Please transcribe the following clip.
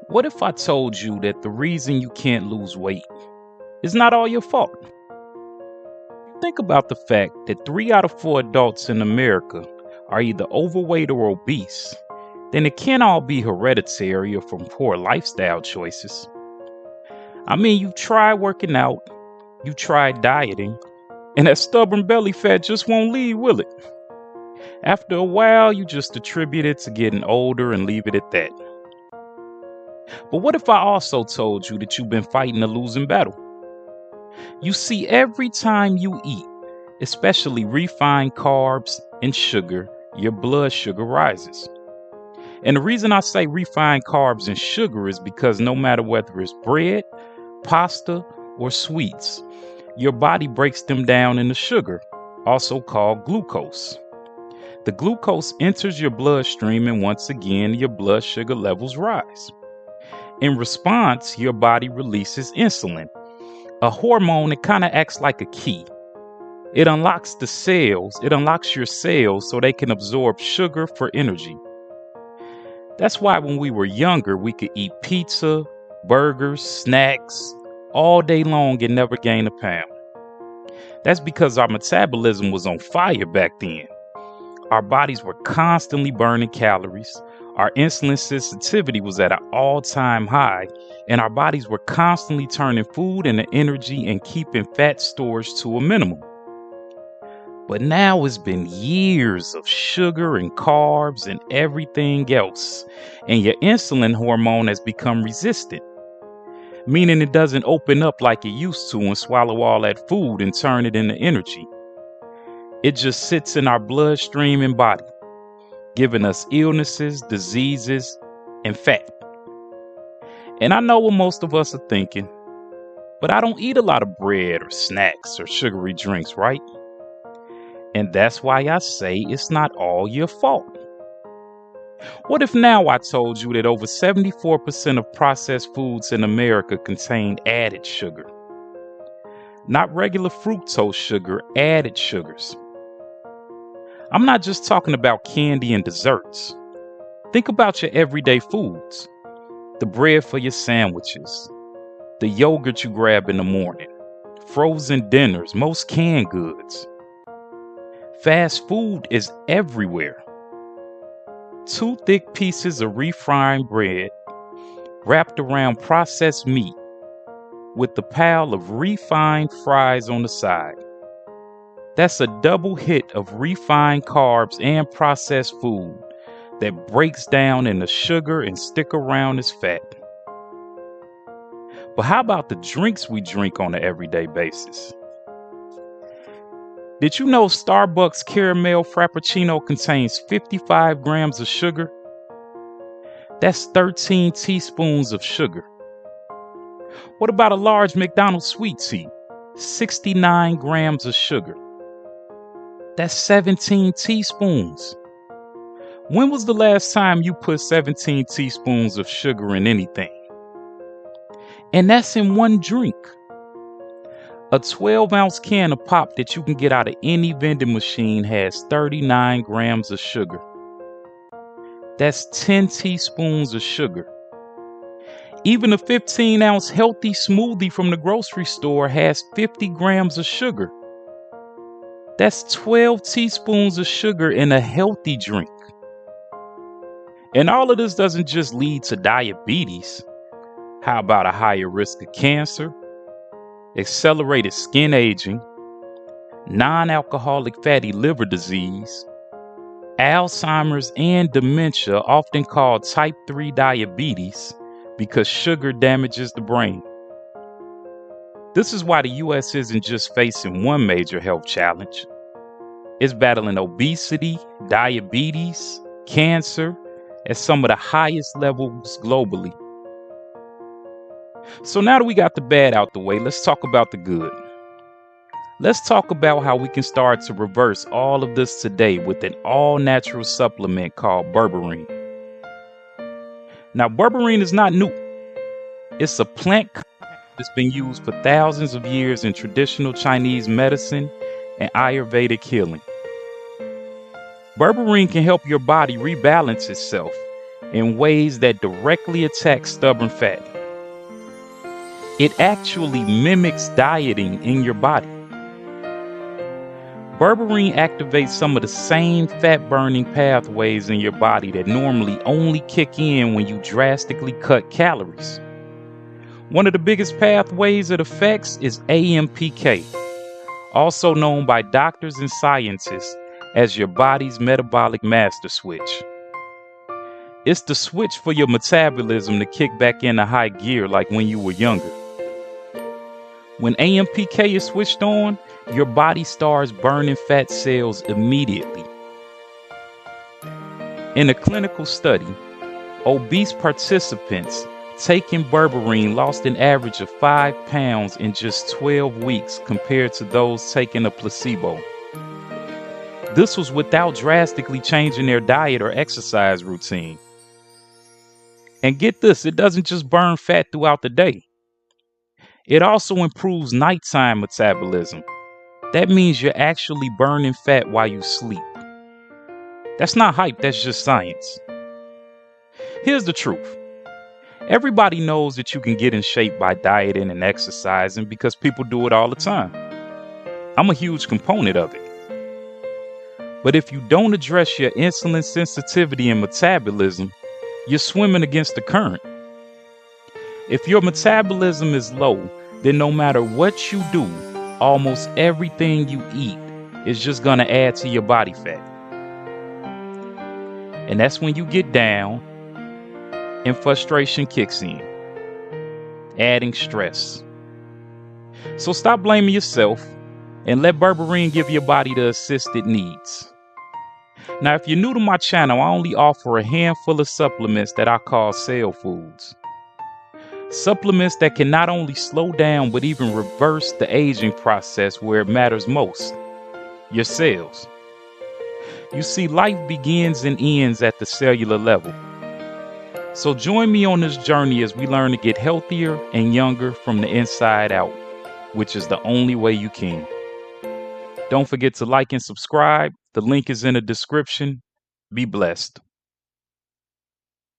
What if I told you that the reason you can't lose weight is not all your fault? Think about the fact that 3 out of 4 adults in America are either overweight or obese. Then it can't all be hereditary or from poor lifestyle choices. I mean, you've tried working out, you tried dieting, and that stubborn belly fat just won't leave, will it? After a while, you just attribute it to getting older and leave it at that. But what if I also told you that you've been fighting a losing battle? You see, every time you eat, especially refined carbs and sugar, your blood sugar rises. And the reason I say refined carbs and sugar is because no matter whether it's bread, pasta, or sweets, your body breaks them down into sugar, also called glucose. The glucose enters your bloodstream, and once again, your blood sugar levels rise. In response, your body releases insulin, a hormone that kind of acts like a key. It unlocks your cells so they can absorb sugar for energy. That's why when we were younger, we could eat pizza, burgers, snacks all day long and never gain a pound. That's because our metabolism was on fire back then. Our bodies were constantly burning calories. Our insulin sensitivity was at an all-time high, and our bodies were constantly turning food into energy and keeping fat storage to a minimum. But now it's been years of sugar and carbs and everything else, and your insulin hormone has become resistant, meaning it doesn't open up like it used to and swallow all that food and turn it into energy. It just sits in our bloodstream and body, giving us illnesses, diseases, and fat. And I know what most of us are thinking, but I don't eat a lot of bread or snacks or sugary drinks, right? And that's why I say it's not all your fault. What if now I told you that over 74% of processed foods in America contain added sugar? Not regular fructose sugar, added sugars. I'm not just talking about candy and desserts. Think about your everyday foods. The bread for your sandwiches, the yogurt you grab in the morning, frozen dinners, most canned goods. Fast food is everywhere. 2 thick pieces of refined bread wrapped around processed meat with the pile of refined fries on the side. That's a double hit of refined carbs and processed food that breaks down into sugar and stick around as fat. But how about the drinks we drink on an everyday basis? Did you know Starbucks Caramel Frappuccino contains 55 grams of sugar? That's 13 teaspoons of sugar. What about a large McDonald's sweet tea? 69 grams of sugar. That's 17 teaspoons. When was the last time you put 17 teaspoons of sugar in anything? And that's in one drink. A 12-ounce can of pop that you can get out of any vending machine has 39 grams of sugar. That's 10 teaspoons of sugar. Even a 15-ounce healthy smoothie from the grocery store has 50 grams of sugar. That's 12 teaspoons of sugar in a healthy drink. And all of this doesn't just lead to diabetes. How about a higher risk of cancer, accelerated skin aging, non-alcoholic fatty liver disease, Alzheimer's, and dementia, often called type 3 diabetes, because sugar damages the brain. This is why the U.S. isn't just facing one major health challenge. It's battling obesity, diabetes, cancer at some of the highest levels globally. So now that we got the bad out the way, let's talk about the good. Let's talk about how we can start to reverse all of this today with an all-natural supplement called berberine. Now, berberine is not new. It's a plant that's been used for thousands of years in traditional Chinese medicine and Ayurvedic healing. Berberine can help your body rebalance itself in ways that directly attack stubborn fat. It actually mimics dieting in your body. Berberine activates some of the same fat-burning pathways in your body that normally only kick in when you drastically cut calories. One of the biggest pathways it affects is AMPK, also known by doctors and scientists as your body's metabolic master switch. It's the switch for your metabolism to kick back into high gear like when you were younger. When AMPK is switched on, your body starts burning fat cells immediately. In a clinical study, obese participants taking berberine lost an average of 5 pounds in just 12 weeks compared to those taking a placebo. This was without drastically changing their diet or exercise routine. And get this, it doesn't just burn fat throughout the day. It also improves nighttime metabolism. That means you're actually burning fat while you sleep. That's not hype, that's just science. Here's the truth. Everybody knows that you can get in shape by dieting and exercising because people do it all the time. I'm a huge component of it. But if you don't address your insulin sensitivity and metabolism, you're swimming against the current. If your metabolism is low, then no matter what you do, almost everything you eat is just going to add to your body fat. And that's when you get down and frustration kicks in, adding stress. So stop blaming yourself and let berberine give your body the assist it needs. Now, if you're new to my channel, I only offer a handful of supplements that I call cell foods. Supplements that can not only slow down but even reverse the aging process where it matters most, your cells. You see, life begins and ends at the cellular level. So join me on this journey as we learn to get healthier and younger from the inside out, which is the only way you can. Don't forget to like and subscribe. The link is in the description. Be blessed.